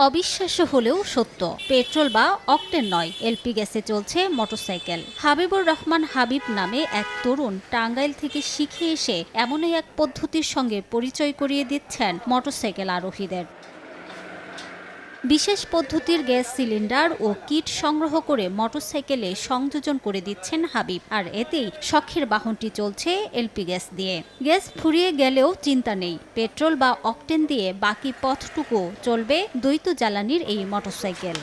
অবিশ্বাস্য হলেও সত্য, পেট্রোল বা অকটেন নয়, এলপি গ্যাসে চলছে মোটরসাইকেল। হাবিবুর রহমান হাবিব নামে এক তরুণ টাঙ্গাইল থেকে শিখে এসে এমনই এক পদ্ধতির সঙ্গে পরিচয় করিয়ে দিচ্ছেন মোটরসাইকেল আরোহীদের। বিশেষ পদ্ধতির গ্যাস সিলিন্ডার ও কিট সংগ্রহ করে মোটরসাইকেলে সংযোজন করে দিচ্ছেন হাবিব। আর এতেই শখের বাহনটি চলছে এলপি গ্যাস দিয়ে। গ্যাস ফুরিয়ে গেলেও চিন্তা নেই, পেট্রোল বা অকটেন দিয়ে বাকি পথটুকু চলবে দ্বৈত জ্বালানির এই মোটরসাইকেল।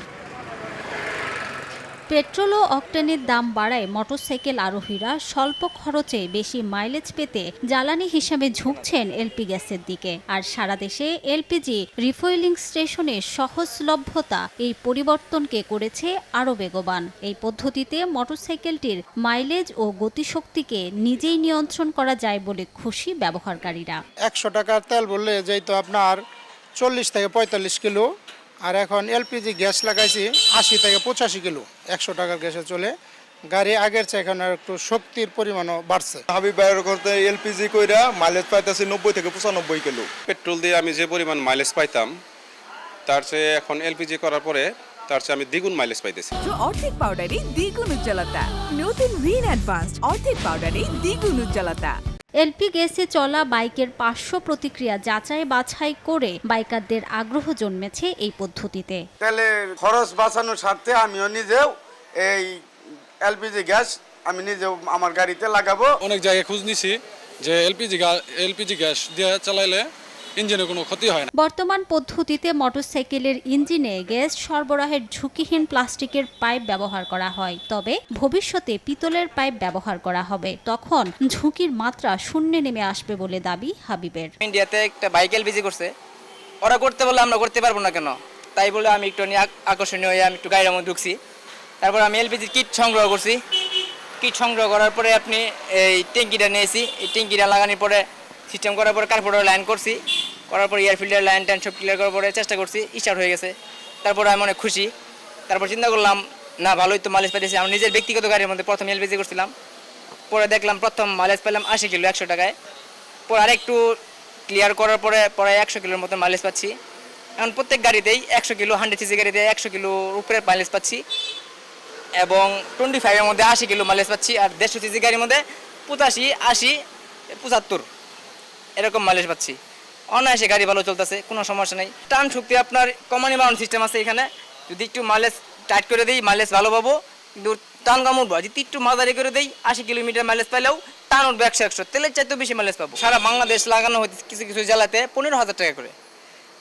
পেট্রোল ও অকটেনের দাম বাড়ায় মোটরসাইকেল আরোহীরা স্বল্প খরচে বেশি মাইলেজ পেতে জ্বালানি হিসেবে ঝুঁকছেন এলপি গ্যাসের দিকে। আর সারা দেশে এলপিজি রিফুয়েলিং স্টেশনের সহজলভ্যতা এই পরিবর্তনকে করেছে আরও বেগবান। এই পদ্ধতিতে মোটরসাইকেলটির মাইলেজ ও গতিশক্তিকে নিজেই নিয়ন্ত্রণ করা যায় বলে খুশি ব্যবহারকারীরা। 100 টাকার তেল বললে যেহেতু আপনার 40 থেকে 45 কিলো, আর এখন এলপিজি গ্যাস লাগাইছি 80 থেকে 85 কিলো, 100 টাকার গ্যাসে চলে। গাড়ি আগের চেয়ে এখন একটু শক্তির পরিমাণও বাড়ছে। হাবিব ভাইয়ের করতে এলপিজি কইরা মাইলেজ পাইতেছি 90 থেকে 95 কিলো। পেট্রোল দিয়ে আমি যে পরিমাণ মাইলেজ পাইতাম তার চেয়ে এখন এলপিজি করার পরে তার চেয়ে আমি দ্বিগুণ মাইলেজ পাইতেছি। অর্ধেক পাউডারে দ্বিগুণ উজ্জ্বলতা। নতুন রিন অ্যাডভান্সড অর্ধেক পাউডারে দ্বিগুণ উজ্জ্বলতা। এলপি গ্যাসে চলা বাইকের পার্শ্ব প্রতিক্রিয়া যাচাই বাছাই করে বাইকারদের আগ্রহ জন্মেছে এই পদ্ধতিতে। তেলের খরচ বাঁচানোর স্বার্থে আমিও নিজেও এই এলপিজি গ্যাস আমি নিজেও আমার গাড়িতে লাগাবো। অনেক জায়গায় খোঁজ নিছি যে এলপিজি গ্যাস দিয়ে চালাইলে ইঞ্জিনে কোনো ক্ষতি হয় না। বর্তমান পদ্ধতিতে মোটরসাইকেলের ইঞ্জিনে গ্যাস সরবরাহের ঝুঁকিহীন প্লাস্টিকের পাইপ ব্যবহার করা হয়, তবে ভবিষ্যতে পিতলের পাইপ ব্যবহার করা হবে। তখন ঝুঁকির মাত্রা শূন্যে নেমে আসবে বলে দাবি হাবিবের। ইন্ডিয়াতে একটা বাইক এলপিজি করছে, ওরা করতে বলে আমরা করতে পারবো না কেন, তাই বলে আমি একটু আকর্ষণীয় হয়ে আমি একটু গাড়ির মধ্যে ঢুকছি। তারপর আমি এলপিজির কিট সংগ্রহ করছি। কিট সংগ্রহ করার পরে আপনি এই ট্যাঙ্কিটা নিয়েছি। এই ট্যাঙ্কিটা লাগানোর পরে সিস্টেম করার পরে কার্বোরেটর লাইন করছি, করার পর এয়ার ফিল্টার লাইন টাইন সব ক্লিয়ার করার পরে চেষ্টা করছি, স্টার্ট হয়ে গেছে। তারপরে আমি অনেক খুশি। তারপর চিন্তা করলাম না ভালোই তো মাইলেজ পাইতেছি। আমি নিজের ব্যক্তিগত গাড়ির মধ্যে প্রথম এলপিজি করছিলাম, পরে দেখলাম প্রথম মাইলেজ পেলাম 80 কিলো 100 টাকায়। পরে আরেকটু ক্লিয়ার করার পরে 100 কিলোর মতো মাইলেজ পাচ্ছি। এখন প্রত্যেক গাড়িতেই 100 কিলো 100 সিসি গাড়িতে 100 কিলো উপরে মাইলেজ পাচ্ছি, এবং 25-এর মধ্যে 80 কিলো মাইলেজ পাচ্ছি। আর 150 সিসি গাড়ির মধ্যে 85, 80, 75 এরকম মাইলেজ পাচ্ছি। অনায়াসে গাড়ি ভালো চলতেছে, কোনো সমস্যা নেই। টান শক্তি আপনার কমানি বাড়ানোর সিস্টেম আছে এখানে। যদি একটু মাইলেজ টাইট করে দিই মাইলেজ ভালো পাবো, কিন্তু টান কম উঠবো। যদি একটু মাঝারি করে দিই 80 কিলোমিটার মাইলেজ পাইলেও টান উঠবে 100। তেলের চাইতেও বেশি মাইলেজ পাবো। সারা বাংলাদেশ লাগানো হচ্ছে কিছু কিছু জেলাতে 15,000 টাকা করে,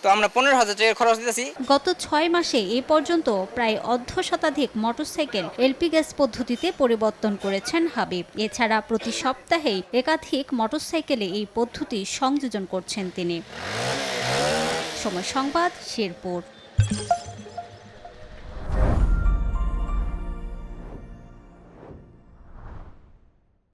তো আমরা 15,000 টাকা খরচ দিতেছি। গত 6 মাসে এ পর্যন্ত প্রায় অর্ধশতাধিক মোটরসাইকেল এলপি গ্যাস পদ্ধতিতে পরিবর্তন করেছেন হাবিব। এছাড়া প্রতি সপ্তাহেই একাধিক মোটরসাইকেলে এই পদ্ধতি সংযোজন করছেন তিনি। সময় সংবাদ, শেরপুর।